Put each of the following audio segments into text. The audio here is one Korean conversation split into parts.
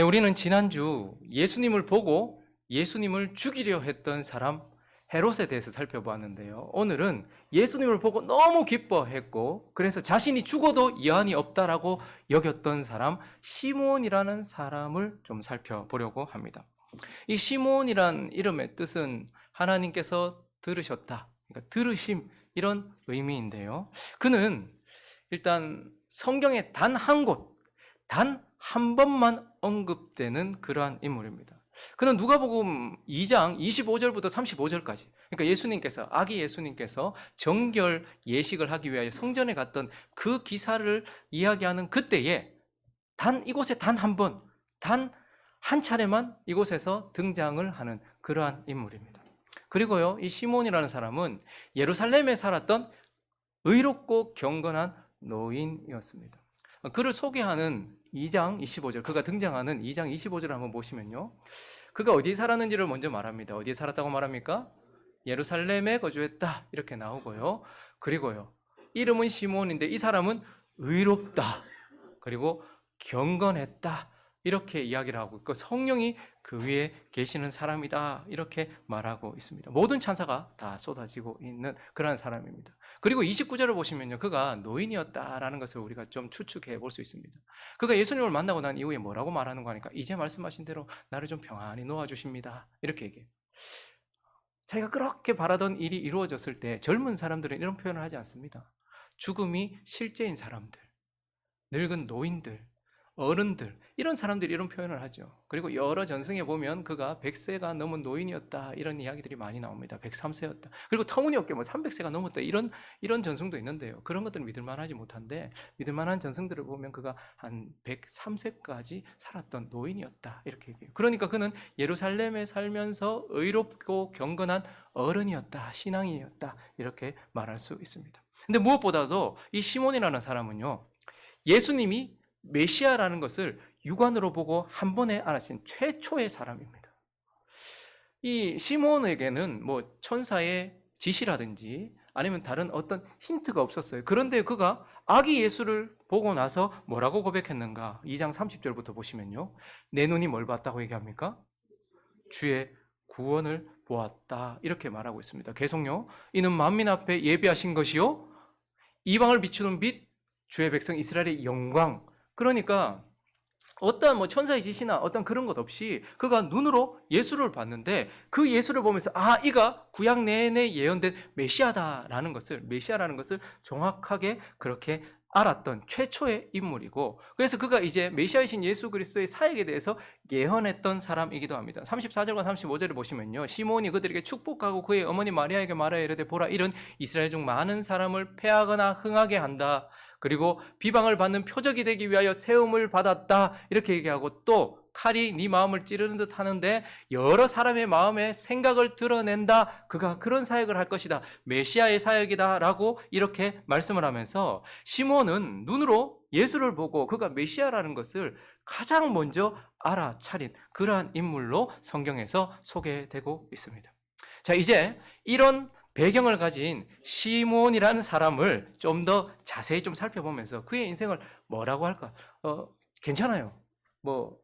네, 우리는 지난주 예수님을 보고 예수님을 죽이려 했던 사람 헤롯에 대해서 살펴보았는데요. 오늘은 예수님을 보고 너무 기뻐했고 그래서 자신이 죽어도 여한이 없다라고 여겼던 사람 시몬이라는 사람을 좀 살펴보려고 합니다. 이 시몬이란 이름의 뜻은 하나님께서 들으셨다, 그러니까 들으심 이런 의미인데요. 그는 일단 성경에 단 한 곳, 단 한 번만 언급되는 그러한 인물입니다. 그는 누가복음 2장 25절부터 35절까지, 그러니까 아기 예수님께서 정결 예식을 하기 위하여 성전에 갔던 그 기사를 이야기하는 그때에 이곳에 단 한 번, 단 한 차례만 이곳에서 등장을 하는 그러한 인물입니다. 그리고요, 이 시몬이라는 사람은 예루살렘에 살았던 의롭고 경건한 노인이었습니다. 그를 소개하는 2장 25절, 그가 등장하는 2장 25절을 한번 보시면요, 그가 어디에 살았는지를 먼저 말합니다. 어디에 살았다고 말합니까? 예루살렘에 거주했다 이렇게 나오고요. 그리고요, 이름은 시몬인데 이 사람은 의롭다, 그리고 경건했다 이렇게 이야기를 하고 있고 성령이 그 위에 계시는 사람이다 이렇게 말하고 있습니다. 모든 찬사가 다 쏟아지고 있는 그런 사람입니다. 그리고 29절을 보시면요, 그가 노인이었다라는 것을 우리가 좀 추측해 볼 수 있습니다. 그가 예수님을 만나고 난 이후에 뭐라고 말하는 거 하니까 이제 말씀하신 대로 나를 좀 평안히 놓아주십니다 이렇게 얘기해요. 자기가 그렇게 바라던 일이 이루어졌을 때 젊은 사람들은 이런 표현을 하지 않습니다. 죽음이 실제인 사람들, 늙은 노인들, 어른들, 이런 사람들이 이런 표현을 하죠. 그리고 여러 전승에 보면 그가 100세가 넘은 노인이었다 이런 이야기들이 많이 나옵니다. 103세였다. 그리고 터무니없게 300세가 넘었다 이런 전승도 있는데요. 그런 것들은 믿을만하지 못한데 믿을만한 전승들을 보면 그가 한 103세까지 살았던 노인이었다 이렇게 얘기해요. 그러니까 그는 예루살렘에 살면서 의롭고 경건한 어른이었다, 신앙인이었다 이렇게 말할 수 있습니다. 근데 무엇보다도 이 시몬이라는 사람은요, 예수님이 메시아라는 것을 육안으로 보고 한 번에 알아챈 최초의 사람입니다. 이 시몬에게는 천사의 지시라든지 아니면 다른 어떤 힌트가 없었어요. 그런데 그가 아기 예수를 보고 나서 뭐라고 고백했는가? 2장 30절부터 보시면요, 내 눈이 뭘 봤다고 얘기합니까? 주의 구원을 보았다 이렇게 말하고 있습니다. 계속요, 이는 만민 앞에 예비하신 것이요 이방을 비추는 빛, 주의 백성 이스라엘의 영광. 그러니까 어떠한 천사의 지시나 어떤 그런 것 없이 그가 눈으로 예수를 봤는데 그 예수를 보면서 이가 구약 내내 예언된 메시아라는 것을 정확하게 그렇게 알았던 최초의 인물이고, 그래서 그가 이제 메시아이신 예수 그리스도의 사역에 대해서 예언했던 사람이기도 합니다. 34절과 35절을 보시면요, 시몬이 그들에게 축복하고 그의 어머니 마리아에게 말하여 이르되 보라, 이런 이스라엘 중 많은 사람을 패하거나 흥하게 한다, 그리고 비방을 받는 표적이 되기 위하여 세움을 받았다 이렇게 얘기하고, 또 칼이 네 마음을 찌르는 듯 하는데 여러 사람의 마음의 생각을 드러낸다, 그가 그런 사역을 할 것이다, 메시아의 사역이다 라고 이렇게 말씀을 하면서 시몬은 눈으로 예수를 보고 그가 메시아라는 것을 가장 먼저 알아차린 그러한 인물로 성경에서 소개되고 있습니다. 자, 이제 이런 배경을 가진 시몬이라는 사람을 좀 더 자세히 좀 살펴보면서 그의 인생을 뭐라고 할까? 괜찮아요.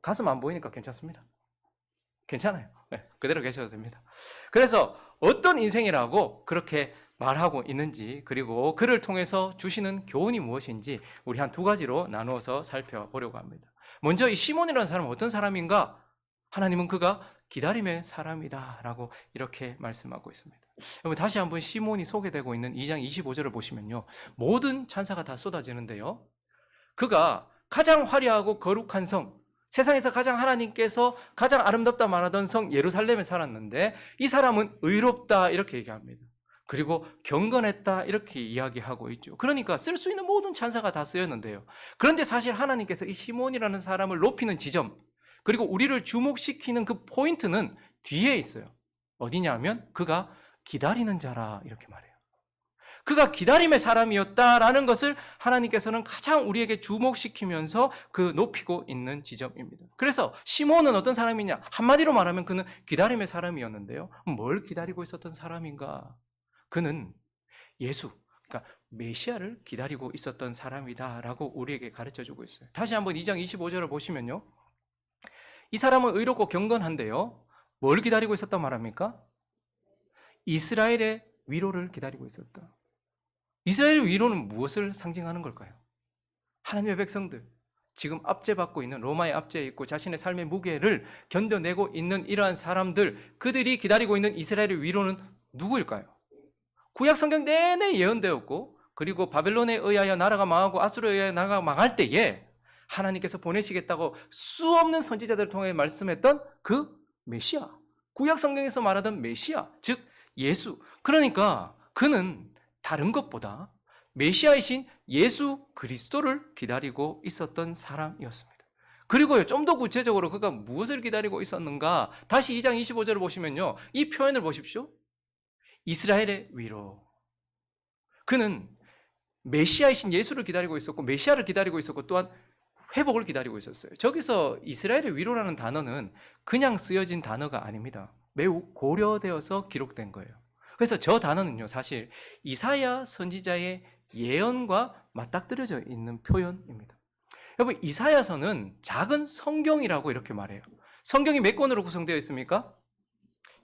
가슴 안 보이니까 괜찮습니다. 괜찮아요. 네, 그대로 계셔도 됩니다. 그래서 어떤 인생이라고 그렇게 말하고 있는지, 그리고 그를 통해서 주시는 교훈이 무엇인지 우리 한 두 가지로 나누어서 살펴보려고 합니다. 먼저 이 시몬이라는 사람은 어떤 사람인가? 하나님은 그가 기다림의 사람이다 라고 이렇게 말씀하고 있습니다. 여러분, 다시 한번 시몬이 소개되고 있는 2장 25절을 보시면요, 모든 찬사가 다 쏟아지는데요, 그가 가장 화려하고 거룩한 성, 세상에서 가장 하나님께서 가장 아름답다 말하던 성 예루살렘에 살았는데 이 사람은 의롭다 이렇게 얘기합니다. 그리고 경건했다 이렇게 이야기하고 있죠. 그러니까 쓸 수 있는 모든 찬사가 다 쓰였는데요, 그런데 사실 하나님께서 이 시몬이라는 사람을 높이는 지점, 그리고 우리를 주목시키는 그 포인트는 뒤에 있어요. 어디냐면 그가 기다리는 자라 이렇게 말해요. 그가 기다림의 사람이었다라는 것을 하나님께서는 가장 우리에게 주목시키면서 그 높이고 있는 지점입니다. 그래서 시몬은 어떤 사람이냐? 한마디로 말하면 그는 기다림의 사람이었는데요, 뭘 기다리고 있었던 사람인가? 그는 예수, 그러니까 메시아를 기다리고 있었던 사람이다라고 우리에게 가르쳐주고 있어요. 다시 한번 2장 25절을 보시면요, 이 사람은 의롭고 경건한데요. 뭘 기다리고 있었단 말합니까? 이스라엘의 위로를 기다리고 있었다. 이스라엘의 위로는 무엇을 상징하는 걸까요? 하나님의 백성들, 지금 압제받고 있는 로마의 압제에 있고 자신의 삶의 무게를 견뎌내고 있는 이러한 사람들, 그들이 기다리고 있는 이스라엘의 위로는 누구일까요? 구약 성경 내내 예언되었고, 그리고 바벨론에 의하여 나라가 망하고 아수르에 의하여 나라가 망할 때에 하나님께서 보내시겠다고 수없는 선지자들을 통해 말씀했던 그 메시아, 구약 성경에서 말하던 메시아, 즉 예수. 그러니까 그는 다른 것보다 메시아이신 예수 그리스도를 기다리고 있었던 사람이었습니다. 그리고요, 좀 더 구체적으로 그가 무엇을 기다리고 있었는가? 다시 2장 25절을 보시면요, 이 표현을 보십시오. 이스라엘의 위로. 그는 메시아이신 예수를 기다리고 있었고, 메시아를 기다리고 있었고, 또한 회복을 기다리고 있었어요. 저기서 이스라엘의 위로라는 단어는 그냥 쓰여진 단어가 아닙니다. 매우 고려되어서 기록된 거예요. 그래서 저 단어는요, 사실 이사야 선지자의 예언과 맞닥뜨려져 있는 표현입니다. 여러분, 이사야서는 작은 성경이라고 이렇게 말해요. 성경이 몇 권으로 구성되어 있습니까?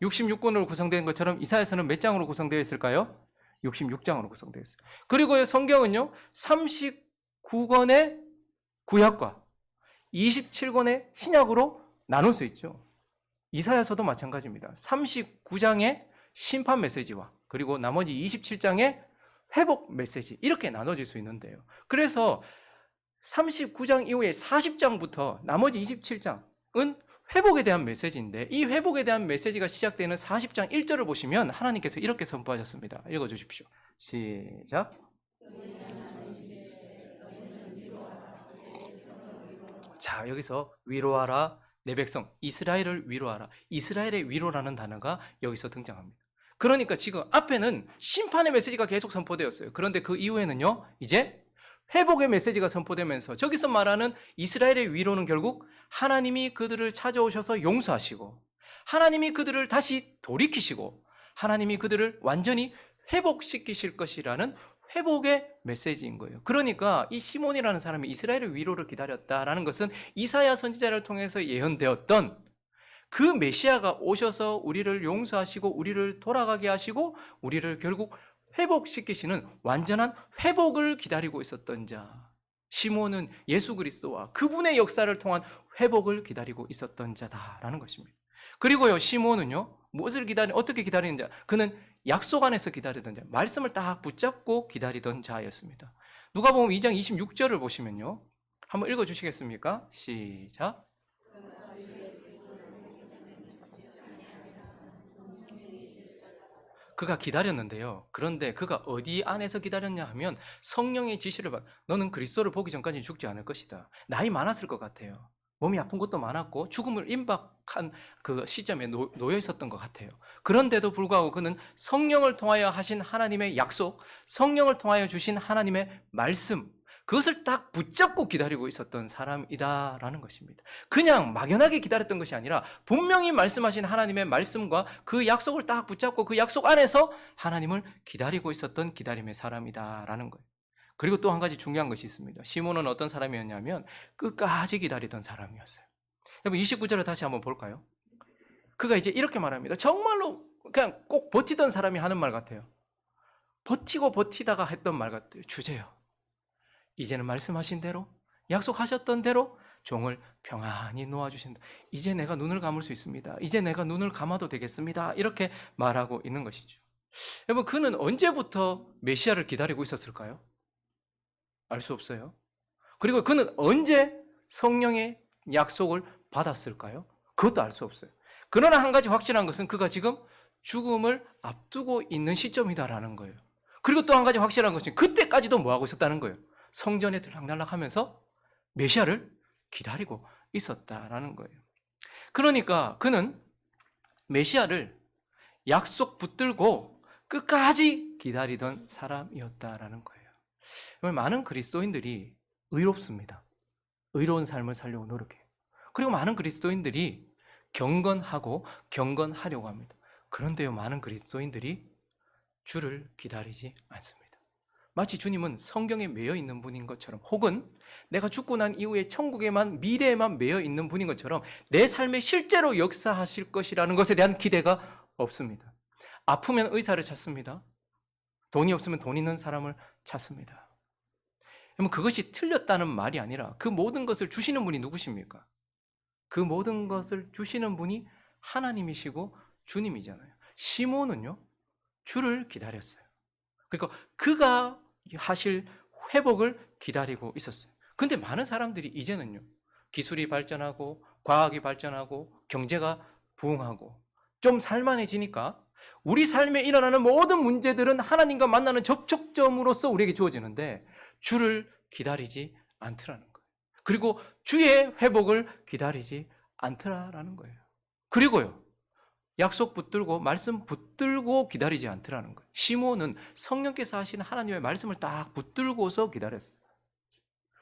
66권으로 구성된 것처럼 이사야서는 몇 장으로 구성되어 있을까요? 66장으로 구성되어 있어요. 그리고 성경은요, 39권의 구약과 27권의 신약으로 나눌 수 있죠. 이사야서도 마찬가지입니다. 39장의 심판 메시지와 그리고 나머지 27장의 회복 메시지, 이렇게 나눠질 수 있는데요. 그래서 39장 이후에 40장부터 나머지 27장은 회복에 대한 메시지인데, 이 회복에 대한 메시지가 시작되는 40장 1절을 보시면 하나님께서 이렇게 선포하셨습니다. 읽어주십시오. 시작. 자, 여기서 위로하라 내 백성 이스라엘을 위로하라. 이스라엘의 위로라는 단어가 여기서 등장합니다. 그러니까 지금 앞에는 심판의 메시지가 계속 선포되었어요. 그런데 그 이후에는요, 이제 회복의 메시지가 선포되면서 저기서 말하는 이스라엘의 위로는 결국 하나님이 그들을 찾아오셔서 용서하시고, 하나님이 그들을 다시 돌이키시고, 하나님이 그들을 완전히 회복시키실 것이라는 회복의 메시지인 거예요. 그러니까 이 시몬이라는 사람이 이스라엘의 위로를 기다렸다라는 것은 이사야 선지자를 통해서 예언되었던 그 메시아가 오셔서 우리를 용서하시고 우리를 돌아가게 하시고 우리를 결국 회복시키시는 완전한 회복을 기다리고 있었던 자, 시몬은 예수 그리스도와 그분의 역사를 통한 회복을 기다리고 있었던 자다라는 것입니다. 그리고요, 시몬은요, 무엇을 어떻게 기다리는 자? 그는 약속 안에서 기다리던 자, 말씀을 딱 붙잡고 기다리던 자였습니다. 누가복음 2장 26절을 보시면요, 한번 읽어주시겠습니까? 시작. 그가 기다렸는데요. 그런데 그가 어디 안에서 기다렸냐 하면 성령의 지시를 받, 너는 그리스도를 보기 전까지 죽지 않을 것이다. 나이 많았을 것 같아요. 몸이 아픈 것도 많았고 죽음을 임박한 그 시점에 놓여 있었던 것 같아요. 그런데도 불구하고 그는 성령을 통하여 하신 하나님의 약속, 성령을 통하여 주신 하나님의 말씀, 그것을 딱 붙잡고 기다리고 있었던 사람이다라는 것입니다. 그냥 막연하게 기다렸던 것이 아니라 분명히 말씀하신 하나님의 말씀과 그 약속을 딱 붙잡고 그 약속 안에서 하나님을 기다리고 있었던 기다림의 사람이다라는 거예요. 그리고 또 한 가지 중요한 것이 있습니다. 시몬은 어떤 사람이었냐면 끝까지 기다리던 사람이었어요. 여러분, 29절을 다시 한번 볼까요? 그가 이제 이렇게 말합니다. 정말로 그냥 꼭 버티던 사람이 하는 말 같아요. 버티고 버티다가 했던 말 같아요. 주제요, 이제는 말씀하신 대로, 약속하셨던 대로 종을 평안히 놓아주신다. 이제 내가 눈을 감을 수 있습니다. 이제 내가 눈을 감아도 되겠습니다. 이렇게 말하고 있는 것이죠. 여러분, 그는 언제부터 메시아를 기다리고 있었을까요? 알 수 없어요. 그리고 그는 언제 성령의 약속을 받았을까요? 그것도 알 수 없어요. 그러나 한 가지 확실한 것은 그가 지금 죽음을 앞두고 있는 시점이다라는 거예요. 그리고 또 한 가지 확실한 것은 그때까지도 뭐하고 있었다는 거예요. 성전에 들락날락하면서 메시아를 기다리고 있었다라는 거예요. 그러니까 그는 메시아를 약속 붙들고 끝까지 기다리던 사람이었다라는 거예요. 많은 그리스도인들이 의롭습니다. 의로운 삶을 살려고 노력해요. 그리고 많은 그리스도인들이 경건하고 경건하려고 합니다. 그런데요, 많은 그리스도인들이 주를 기다리지 않습니다. 마치 주님은 성경에 매여 있는 분인 것처럼, 혹은 내가 죽고 난 이후에 천국에만, 미래에만 매여 있는 분인 것처럼 내 삶에 실제로 역사하실 것이라는 것에 대한 기대가 없습니다. 아프면 의사를 찾습니다. 돈이 없으면 돈 있는 사람을 찾습니다. 그러면 그것이 틀렸다는 말이 아니라 그 모든 것을 주시는 분이 누구십니까? 그 모든 것을 주시는 분이 하나님이시고 주님이잖아요. 시몬은요, 주를 기다렸어요. 그러니까 그가 하실 회복을 기다리고 있었어요. 근데 많은 사람들이 이제는요, 기술이 발전하고 과학이 발전하고 경제가 부흥하고 좀 살만해지니까 우리 삶에 일어나는 모든 문제들은 하나님과 만나는 접촉점으로서 우리에게 주어지는데 주를 기다리지 않더라는 거예요. 그리고 주의 회복을 기다리지 않더라라는 거예요. 그리고요, 약속 붙들고 말씀 붙들고 기다리지 않더라는 거예요. 시몬은 성령께서 하신 하나님의 말씀을 딱 붙들고서 기다렸어요.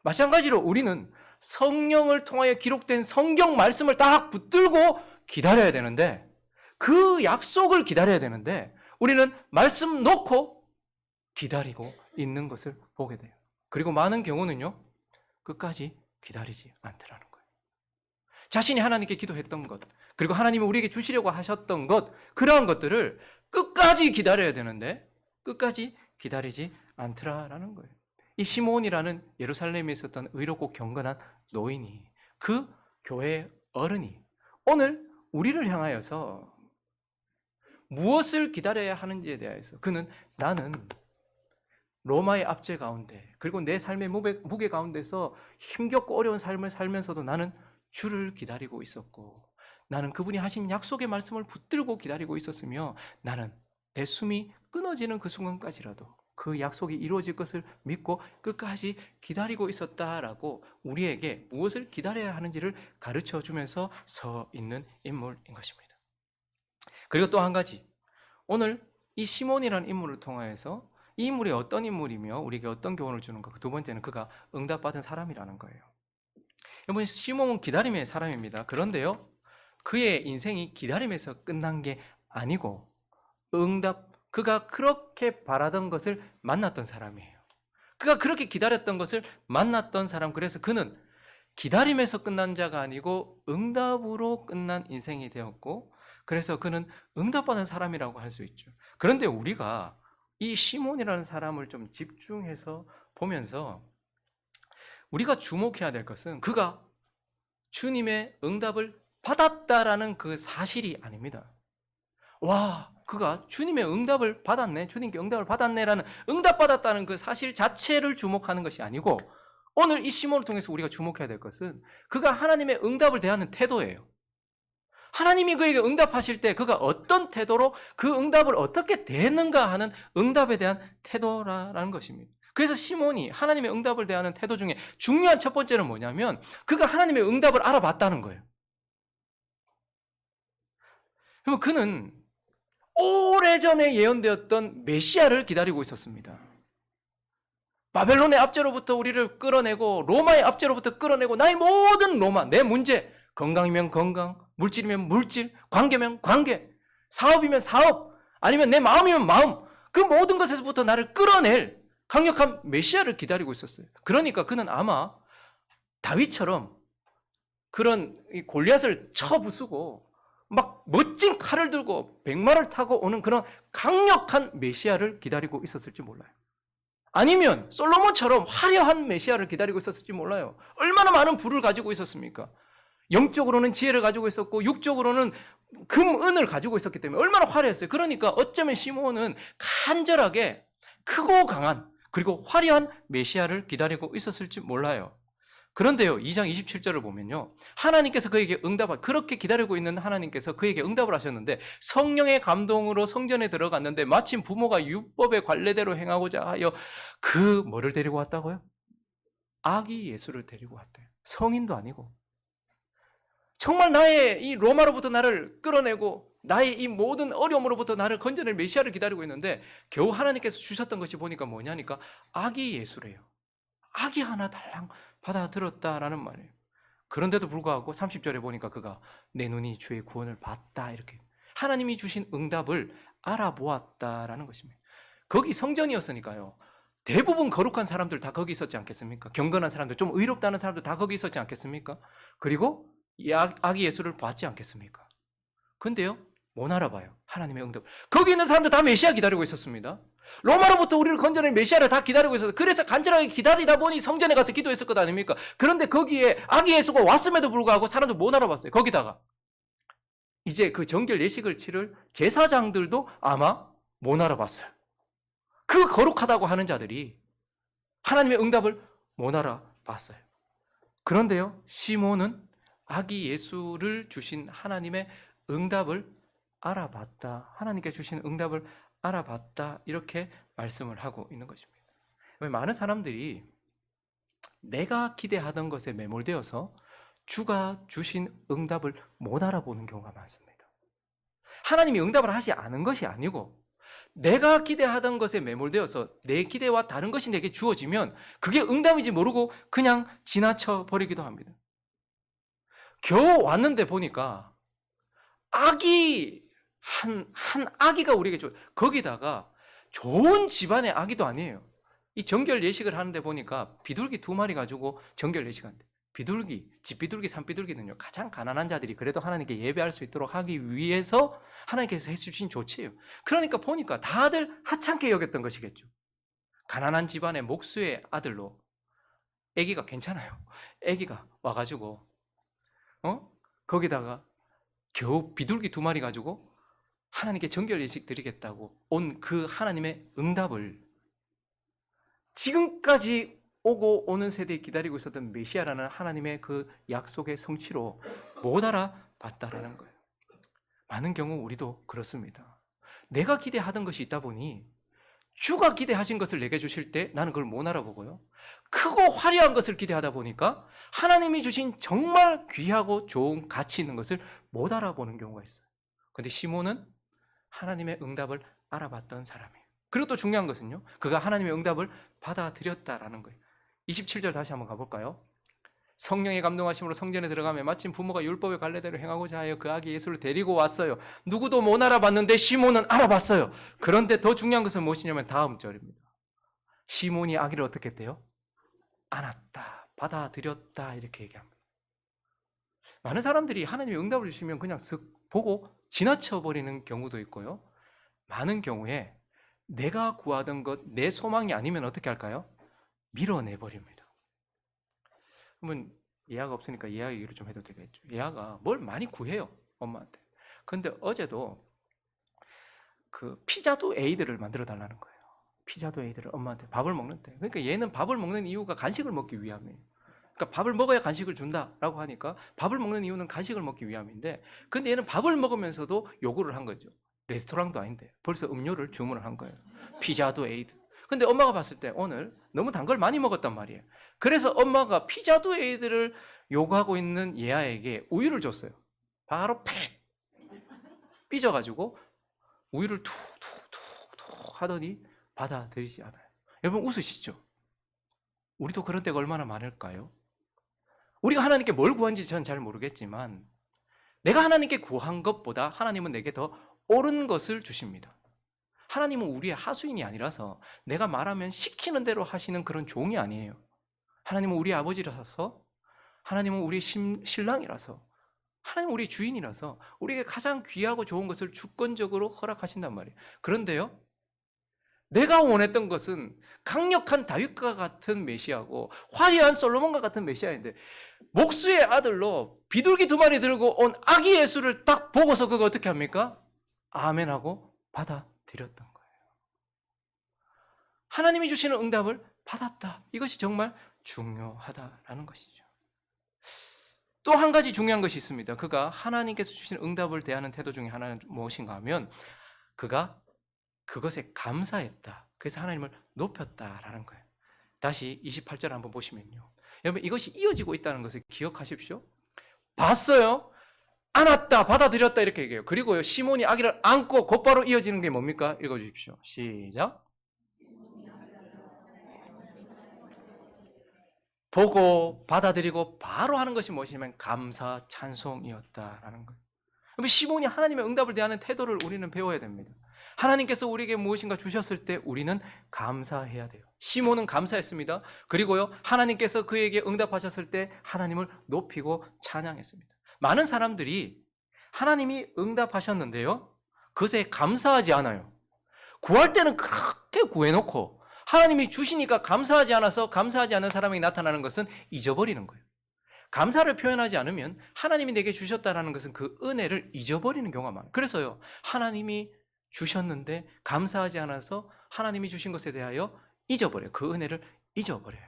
마찬가지로 우리는 성령을 통하여 기록된 성경 말씀을 딱 붙들고 기다려야 되는데, 그 약속을 기다려야 되는데 우리는 말씀 놓고 기다리고 있는 것을 보게 돼요. 그리고 많은 경우는요, 끝까지 기다리지 않더라는 거예요. 자신이 하나님께 기도했던 것, 그리고 하나님이 우리에게 주시려고 하셨던 것, 그러한 것들을 끝까지 기다려야 되는데 끝까지 기다리지 않더라라는 거예요. 이 시몬이라는 예루살렘에 있었던 의롭고 경건한 노인이, 그 교회의 어른이 오늘 우리를 향하여서 무엇을 기다려야 하는지에 대해서, 그는 나는 로마의 압제 가운데, 그리고 내 삶의 무게 가운데서 힘겹고 어려운 삶을 살면서도 나는 주를 기다리고 있었고, 나는 그분이 하신 약속의 말씀을 붙들고 기다리고 있었으며, 나는 내 숨이 끊어지는 그 순간까지라도 그 약속이 이루어질 것을 믿고 끝까지 기다리고 있었다라고 우리에게 무엇을 기다려야 하는지를 가르쳐 주면서 서 있는 인물인 것입니다. 그리고 또 한 가지, 오늘 이 시몬이라는 인물을 통하여서 이 인물이 어떤 인물이며 우리에게 어떤 교훈을 주는가, 두 번째는 그가 응답받은 사람이라는 거예요. 여러분, 시몬은 기다림의 사람입니다. 그런데요, 그의 인생이 기다림에서 끝난 게 아니고 그가 그렇게 바라던 것을 만났던 사람이에요. 그가 그렇게 기다렸던 것을 만났던 사람. 그래서 그는 기다림에서 끝난 자가 아니고 응답으로 끝난 인생이 되었고, 그래서 그는 응답받은 사람이라고 할 수 있죠. 그런데 우리가 이 시몬이라는 사람을 좀 집중해서 보면서 우리가 주목해야 될 것은 그가 주님의 응답을 받았다라는 그 사실이 아닙니다. 와, 그가 주님의 응답을 받았네, 주님께 응답을 받았네라는, 응답받았다는 그 사실 자체를 주목하는 것이 아니고, 오늘 이 시몬을 통해서 우리가 주목해야 될 것은 그가 하나님의 응답을 대하는 태도예요. 하나님이 그에게 응답하실 때 그가 어떤 태도로 그 응답을 어떻게 대했는가 하는 응답에 대한 태도라는 것입니다. 그래서 시몬이 하나님의 응답을 대하는 태도 중에 중요한 첫 번째는 뭐냐면 그가 하나님의 응답을 알아봤다는 거예요. 그러면 그는 오래전에 예언되었던 메시아를 기다리고 있었습니다. 바벨론의 압제로부터 우리를 끌어내고 로마의 압제로부터 끌어내고 나의 모든 로마, 내 문제, 건강이면 건강, 물질이면 물질, 관계면 관계, 사업이면 사업, 아니면 내 마음이면 마음, 그 모든 것에서부터 나를 끌어낼 강력한 메시아를 기다리고 있었어요. 그러니까 그는 아마 다윗처럼 그런 골리앗을 쳐부수고 막 멋진 칼을 들고 백마를 타고 오는 그런 강력한 메시아를 기다리고 있었을지 몰라요. 아니면 솔로몬처럼 화려한 메시아를 기다리고 있었을지 몰라요. 얼마나 많은 부를 가지고 있었습니까? 영적으로는 지혜를 가지고 있었고 육적으로는 금, 은을 가지고 있었기 때문에 얼마나 화려했어요. 그러니까 어쩌면 시몬은 간절하게 크고 강한 그리고 화려한 메시아를 기다리고 있었을지 몰라요. 그런데요, 2장 27절을 보면요, 하나님께서 그에게 그렇게 기다리고 있는 하나님께서 그에게 응답을 하셨는데 성령의 감동으로 성전에 들어갔는데 마침 부모가 율법의 관례대로 행하고자 하여 그 뭐를 데리고 왔다고요? 아기 예수를 데리고 왔대요. 성인도 아니고. 정말 나의 이 로마로부터 나를 끌어내고 나의 이 모든 어려움으로부터 나를 건져낼 메시아를 기다리고 있는데 겨우 하나님께서 주셨던 것이 보니까 뭐냐니까 아기 예수래요. 아기 하나 달랑 받아들었다라는 말이에요. 그런데도 불구하고 30절에 보니까 그가 내 눈이 주의 구원을 봤다, 이렇게 하나님이 주신 응답을 알아보았다라는 것입니다. 거기 성전이었으니까요, 대부분 거룩한 사람들 다 거기 있었지 않겠습니까? 경건한 사람들, 좀 의롭다는 사람들 다 거기 있었지 않겠습니까? 그리고 이 아기 예수를 봤지 않겠습니까? 근데요, 못 알아봐요. 하나님의 응답. 거기 있는 사람들 다 메시아 기다리고 있었습니다. 로마로부터 우리를 건져낸 메시아를 다 기다리고 있었어요. 그래서 간절하게 기다리다 보니 성전에 가서 기도했을 것 아닙니까? 그런데 거기에 아기 예수가 왔음에도 불구하고 사람들 못 알아봤어요. 거기다가 이제 그 정결 예식을 치를 제사장들도 아마 못 알아봤어요. 그 거룩하다고 하는 자들이 하나님의 응답을 못 알아봤어요. 그런데요, 시몬은 아기 예수를 주신 하나님의 응답을 알아봤다. 하나님께 주신 응답을 알아봤다. 이렇게 말씀을 하고 있는 것입니다. 많은 사람들이 내가 기대하던 것에 매몰되어서 주가 주신 응답을 못 알아보는 경우가 많습니다. 하나님이 응답을 하지 않은 것이 아니고 내가 기대하던 것에 매몰되어서 내 기대와 다른 것이 내게 주어지면 그게 응답인지 모르고 그냥 지나쳐 버리기도 합니다. 겨우 왔는데 보니까 아기 한 아기가 우리에게 거기다가 좋은 집안의 아기도 아니에요. 이 정결 예식을 하는데 보니까 비둘기 2마리 가지고 정결 예식한대. 비둘기, 집비둘기, 산비둘기는요 가장 가난한 자들이 그래도 하나님께 예배할 수 있도록 하기 위해서 하나님께서 해주신 조치예요. 그러니까 보니까 다들 하찮게 여겼던 것이겠죠. 가난한 집안의 목수의 아들로 아기가 괜찮아요. 아기가 와가지고 거기다가 겨우 비둘기 2마리 가지고 하나님께 정결 예식 드리겠다고 온 그 하나님의 응답을 지금까지 오고 오는 세대에 기다리고 있었던 메시아라는 하나님의 그 약속의 성취로 못 알아봤다라는 거예요. 많은 경우 우리도 그렇습니다. 내가 기대하던 것이 있다 보니 주가 기대하신 것을 내게 주실 때 나는 그걸 못 알아보고요. 크고 화려한 것을 기대하다 보니까 하나님이 주신 정말 귀하고 좋은 가치 있는 것을 못 알아보는 경우가 있어요. 그런데 시몬은 하나님의 응답을 알아봤던 사람이에요. 그리고 또 중요한 것은요, 그가 하나님의 응답을 받아들였다라는 거예요. 27절 다시 한번 가볼까요? 성령의 감동하심으로 성전에 들어가며 마침 부모가 율법의 관례대로 행하고자 하여 그 아기 예수를 데리고 왔어요. 누구도 못 알아봤는데 시몬은 알아봤어요. 그런데 더 중요한 것은 무엇이냐면 다음 절입니다. 시몬이 아기를 어떻게 했대요? 안았다, 받아들였다 이렇게 얘기합니다. 많은 사람들이 하나님의 응답을 주시면 그냥 쓱 보고 지나쳐버리는 경우도 있고요. 많은 경우에 내가 구하던 것, 내 소망이 아니면 어떻게 할까요? 밀어내버립니다. 그러면 예아가 없으니까 예아 얘기를 좀 해도 되겠죠. 예아가 뭘 많이 구해요, 엄마한테. 근데 어제도 그 피자도 에이드를 만들어 달라는 거예요. 피자도 에이드를 엄마한테 밥을 먹는데. 그러니까 얘는 밥을 먹는 이유가 간식을 먹기 위함이에요. 그러니까 밥을 먹어야 간식을 준다라고 하니까 밥을 먹는 이유는 간식을 먹기 위함인데, 근데 얘는 밥을 먹으면서도 요구를 한 거죠. 레스토랑도 아닌데 벌써 음료를 주문을 한 거예요. 피자도 에이드. 근데 엄마가 봤을 때 오늘 너무 단 걸 많이 먹었단 말이에요. 그래서 엄마가 피자도 에이드를 요구하고 있는 예아에게 우유를 줬어요. 바로 팩 삐져가지고 우유를 툭툭툭툭 하더니 받아들이지 않아요. 여러분 웃으시죠? 우리도 그런 때가 얼마나 많을까요? 우리가 하나님께 뭘 구한지 저는 잘 모르겠지만 내가 하나님께 구한 것보다 하나님은 내게 더 옳은 것을 주십니다. 하나님은 우리의 하수인이 아니라서 내가 말하면 시키는 대로 하시는 그런 종이 아니에요. 하나님은 우리 아버지라서, 하나님은 우리 신랑이라서, 하나님은 우리 주인이라서 우리에게 가장 귀하고 좋은 것을 주권적으로 허락하신단 말이에요. 그런데요, 내가 원했던 것은 강력한 다윗과 같은 메시아고 화려한 솔로몬과 같은 메시아인데 목수의 아들로 비둘기 2마리 들고 온 아기 예수를 딱 보고서 그거 어떻게 합니까? 아멘하고 받아들였던 거예요. 하나님이 주시는 응답을 받았다. 이것이 정말 중요하다라는 것이죠. 또 한 가지 중요한 것이 있습니다. 그가 하나님께서 주시는 응답을 대하는 태도 중에 하나는 무엇인가 하면 그가 그것에 감사했다. 그래서 하나님을 높였다라는 거예요. 다시 28절 한번 보시면요. 여러분 이것이 이어지고 있다는 것을 기억하십시오. 봤어요. 안았다, 받아들였다 이렇게 얘기해요. 그리고요 시몬이 아기를 안고 곧바로 이어지는 게 뭡니까? 읽어주십시오. 시작. 보고 받아들이고 바로 하는 것이 무엇이냐면 감사, 찬송이었다라는 거예요. 시몬이 하나님의 응답을 대하는 태도를 우리는 배워야 됩니다. 하나님께서 우리에게 무엇인가 주셨을 때 우리는 감사해야 돼요. 시몬은 감사했습니다. 그리고요, 하나님께서 그에게 응답하셨을 때 하나님을 높이고 찬양했습니다. 많은 사람들이 하나님이 응답하셨는데요, 그것에 감사하지 않아요. 구할 때는 그렇게 구해놓고 하나님이 주시니까 감사하지 않아서 감사하지 않는 사람이 나타나는 것은 잊어버리는 거예요. 감사를 표현하지 않으면 하나님이 내게 주셨다는 것은 그 은혜를 잊어버리는 경우가 많아요. 그래서요, 하나님이 주셨는데 감사하지 않아서 하나님이 주신 것에 대하여 잊어버려요. 그 은혜를 잊어버려요.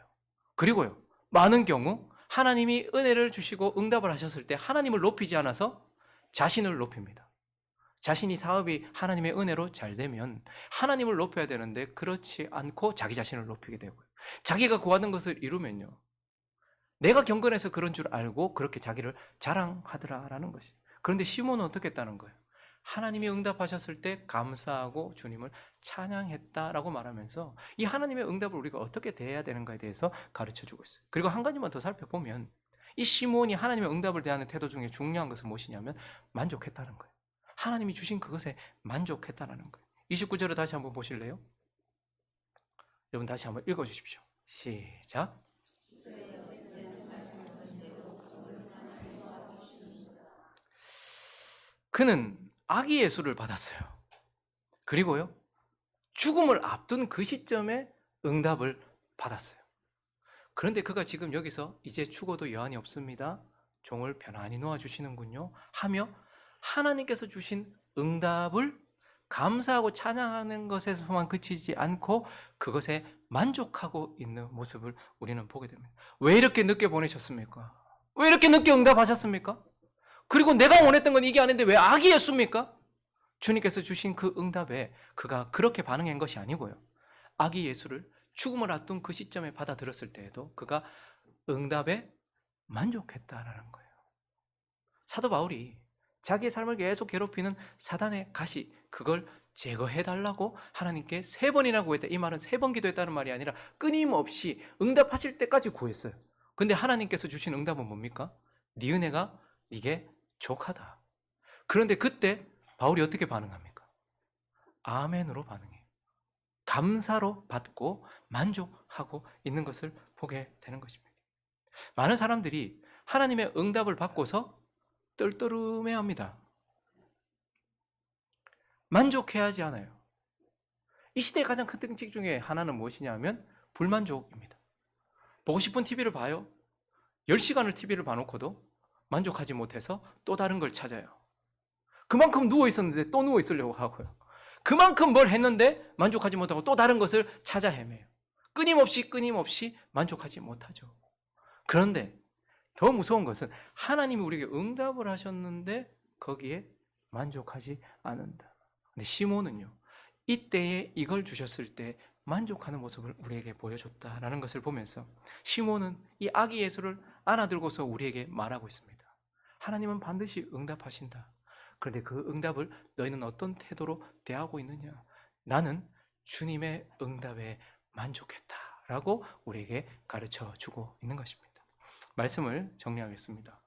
그리고요, 많은 경우 하나님이 은혜를 주시고 응답을 하셨을 때 하나님을 높이지 않아서 자신을 높입니다. 자신이 사업이 하나님의 은혜로 잘 되면 하나님을 높여야 되는데 그렇지 않고 자기 자신을 높이게 되고요. 자기가 구하는 것을 이루면요, 내가 경건해서 그런 줄 알고 그렇게 자기를 자랑하더라라는 것이. 그런데 시몬은 어떻게 했다는 거예요? 하나님이 응답하셨을 때 감사하고 주님을 찬양했다라고 말하면서 이 하나님의 응답을 우리가 어떻게 대해야 되는가에 대해서 가르쳐주고 있어요. 그리고 한 가지만 더 살펴보면 이 시몬이 하나님의 응답을 대하는 태도 중에 중요한 것은 무엇이냐면 만족했다는 거예요. 하나님이 주신 그것에 만족했다는 거예요. 29절을 다시 한번 보실래요? 여러분 다시 한번 읽어주십시오. 시작. 그는 아기 예수를 받았어요. 그리고요, 죽음을 앞둔 그 시점에 응답을 받았어요. 그런데 그가 지금 여기서 이제 죽어도 여한이 없습니다, 종을 편안히 놓아주시는군요 하며 하나님께서 주신 응답을 감사하고 찬양하는 것에서만 그치지 않고 그것에 만족하고 있는 모습을 우리는 보게 됩니다. 왜 이렇게 늦게 보내셨습니까? 왜 이렇게 늦게 응답하셨습니까? 그리고 내가 원했던 건 이게 아닌데 왜 아기였습니까? 주님께서 주신 그 응답에 그가 그렇게 반응한 것이 아니고요, 아기 예수를 죽음을 앞둔 그 시점에 받아들였을 때에도 그가 응답에 만족했다라는 거예요. 사도 바울이 자기의 삶을 계속 괴롭히는 사단의 가시, 그걸 제거해달라고 하나님께 3번이나 구했다. 이 말은 3번 기도했다는 말이 아니라 끊임없이 응답하실 때까지 구했어요. 근데 하나님께서 주신 응답은 뭡니까? 네 은혜가 네게 족하다. 그런데 그때 바울이 어떻게 반응합니까? 아멘으로 반응해요. 감사로 받고 만족하고 있는 것을 보게 되는 것입니다. 많은 사람들이 하나님의 응답을 받고서 떨떠름해합니다. 만족해야 하지 않아요. 이 시대의 가장 큰 특징 중에 하나는 무엇이냐면 불만족입니다. 보고 싶은 TV를 봐요. 10시간을 TV를 봐놓고도 만족하지 못해서 또 다른 걸 찾아요. 그만큼 누워 있었는데 또 누워 있으려고 하고요. 그만큼 뭘 했는데 만족하지 못하고 또 다른 것을 찾아 헤매요. 끊임없이 만족하지 못하죠. 그런데 더 무서운 것은 하나님이 우리에게 응답을 하셨는데 거기에 만족하지 않는다. 근데 시몬은요, 이때에 이걸 주셨을 때 만족하는 모습을 우리에게 보여줬다라는 것을 보면서 시몬은 이 아기 예수를 안아들고서 우리에게 말하고 있습니다. 하나님은 반드시 응답하신다. 그런데 그 응답을 너희는 어떤 태도로 대하고 있느냐? 나는 주님의 응답에 만족했다라고 우리에게 가르쳐 주고 있는 것입니다. 말씀을 정리하겠습니다.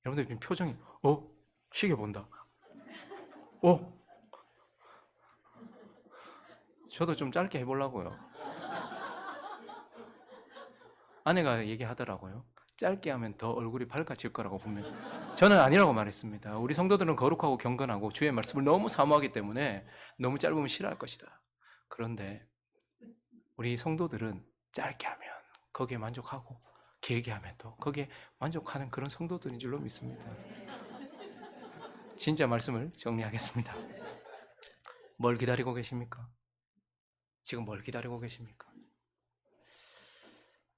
여러분들 지금 표정이 시계 본다. 저도 좀 짧게 해보려고요. 아내가 얘기하더라고요. 짧게 하면 더 얼굴이 밝아질 거라고 보면. 저는 아니라고 말했습니다. 우리 성도들은 거룩하고 경건하고 주의 말씀을 너무 사모하기 때문에 너무 짧으면 싫어할 것이다. 그런데 우리 성도들은 짧게 하면 거기에 만족하고 길게 하면 또 거기에 만족하는 그런 성도들인 줄로 믿습니다. 진짜 말씀을 정리하겠습니다. 뭘 기다리고 계십니까? 지금 뭘 기다리고 계십니까?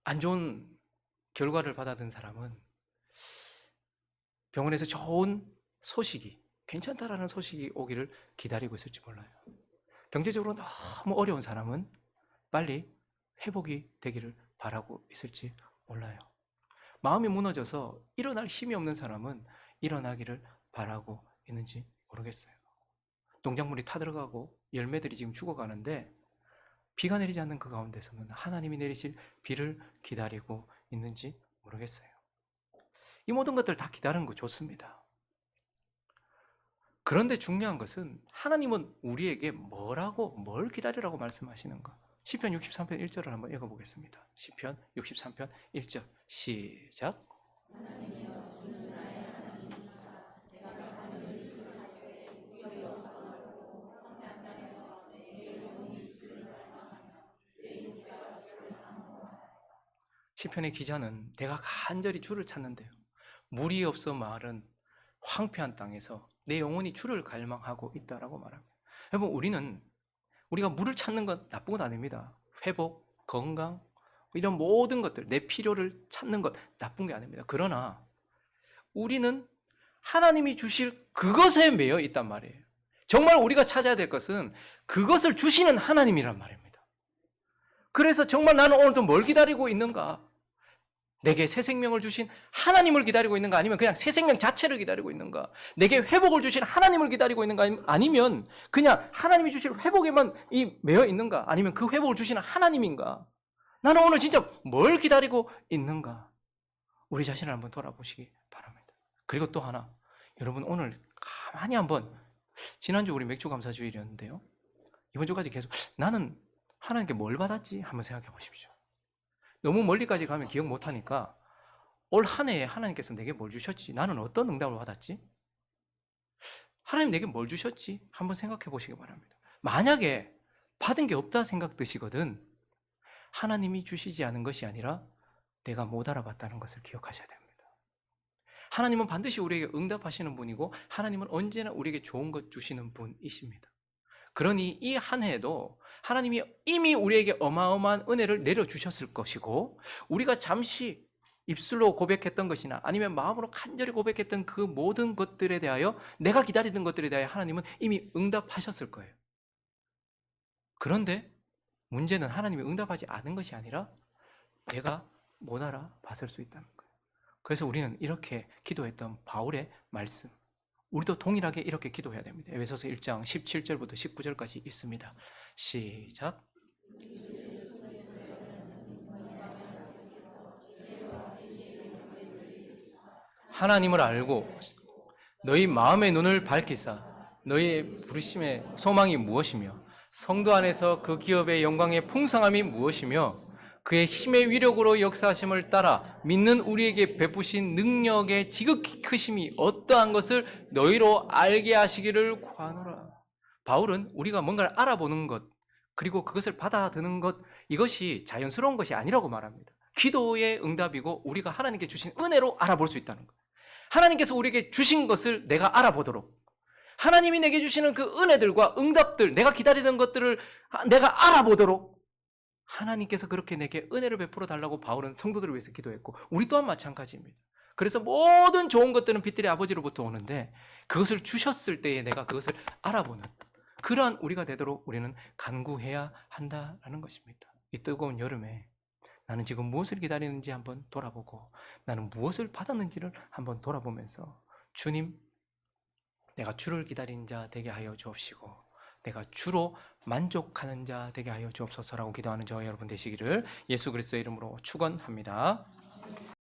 안 좋은 결과를 받아든 사람은 병원에서 좋은 소식이, 괜찮다라는 소식이 오기를 기다리고 있을지 몰라요. 경제적으로 너무 어려운 사람은 빨리 회복이 되기를 바라고 있을지 몰라요. 마음이 무너져서 일어날 힘이 없는 사람은 일어나기를 바라고 있는지 모르겠어요. 농작물이 타들어가고 열매들이 지금 죽어가는데 비가 내리지 않는 그 가운데서는 하나님이 내리실 비를 기다리고 있는지 모르겠어요. 이 모든 것들 다 기다리는 거 좋습니다. 그런데 중요한 것은 하나님은 우리에게 뭘 기다리라고 말씀하시는가? 시편 63편 1절을 한번 읽어보겠습니다. 시편 63편 1절 시작. 시편의 기자는 내가 간절히 주를 찾는데요, 물이 없어 마른 황폐한 땅에서 내 영혼이 주를 갈망하고 있다라고 말합니다. 여러분, 우리가 물을 찾는 건 나쁜 건 아닙니다. 회복, 건강, 이런 모든 것들, 내 필요를 찾는 것 나쁜 게 아닙니다. 그러나 우리는 하나님이 주실 그것에 매여 있단 말이에요. 정말 우리가 찾아야 될 것은 그것을 주시는 하나님이란 말입니다. 그래서 정말 나는 오늘도 뭘 기다리고 있는가? 내게 새 생명을 주신 하나님을 기다리고 있는가? 아니면 그냥 새 생명 자체를 기다리고 있는가? 내게 회복을 주신 하나님을 기다리고 있는가? 아니면 그냥 하나님이 주실 회복에만 매여 있는가? 아니면 그 회복을 주시는 하나님인가? 나는 오늘 진짜 뭘 기다리고 있는가? 우리 자신을 한번 돌아보시기 바랍니다. 그리고 또 하나, 여러분 오늘 가만히 한번, 지난주 우리 맥주 감사 주일이었는데요, 이번 주까지 계속 나는 하나님께 뭘 받았지? 한번 생각해 보십시오. 너무 멀리까지 가면 기억 못하니까 올 한 해에 하나님께서 내게 뭘 주셨지? 나는 어떤 응답을 받았지? 하나님 내게 뭘 주셨지? 한번 생각해 보시기 바랍니다. 만약에 받은 게 없다 생각 드시거든, 하나님이 주시지 않은 것이 아니라 내가 못 알아봤다는 것을 기억하셔야 됩니다. 하나님은 반드시 우리에게 응답하시는 분이고 하나님은 언제나 우리에게 좋은 것 주시는 분이십니다. 그러니 이 한 해에도 하나님이 이미 우리에게 어마어마한 은혜를 내려주셨을 것이고, 우리가 잠시 입술로 고백했던 것이나 아니면 마음으로 간절히 고백했던 그 모든 것들에 대하여, 내가 기다리는 것들에 대하여 하나님은 이미 응답하셨을 거예요. 그런데 문제는 하나님이 응답하지 않은 것이 아니라 내가 못 알아봤을 수 있다는 거예요. 그래서 우리는 이렇게 기도했던 바울의 말씀, 우리도 동일하게 이렇게 기도해야 됩니다. 에베소서 1장 17절부터 19절까지 있습니다. 시작. 하나님을 알고 너희 마음의 눈을 밝히사 너희의 부르심의 소망이 무엇이며 성도 안에서 그 기업의 영광의 풍성함이 무엇이며 그의 힘의 위력으로 역사하심을 따라 믿는 우리에게 베푸신 능력의 지극히 크심이 어떠한 것을 너희로 알게 하시기를 구하노라. 바울은 우리가 뭔가를 알아보는 것, 그리고 그것을 받아드는 것, 이것이 자연스러운 것이 아니라고 말합니다. 기도의 응답이고 우리가 하나님께 주신 은혜로 알아볼 수 있다는 것. 하나님께서 우리에게 주신 것을 내가 알아보도록, 하나님이 내게 주시는 그 은혜들과 응답들, 내가 기다리는 것들을 내가 알아보도록 하나님께서 그렇게 내게 은혜를 베풀어 달라고 바울은 성도들을 위해서 기도했고, 우리 또한 마찬가지입니다. 그래서 모든 좋은 것들은 빛들의 아버지로부터 오는데 그것을 주셨을 때에 내가 그것을 알아보는 그러한 우리가 되도록 우리는 간구해야 한다라는 것입니다. 이 뜨거운 여름에 나는 지금 무엇을 기다리는지 한번 돌아보고, 나는 무엇을 받았는지를 한번 돌아보면서, 주님, 내가 주를 기다리는 자 되게 하여 주옵시고 내가 주로 만족하는 자 되게 하여 주옵소서라고 기도하는 저와 여러분 되시기를 예수 그리스도의 이름으로 축원합니다.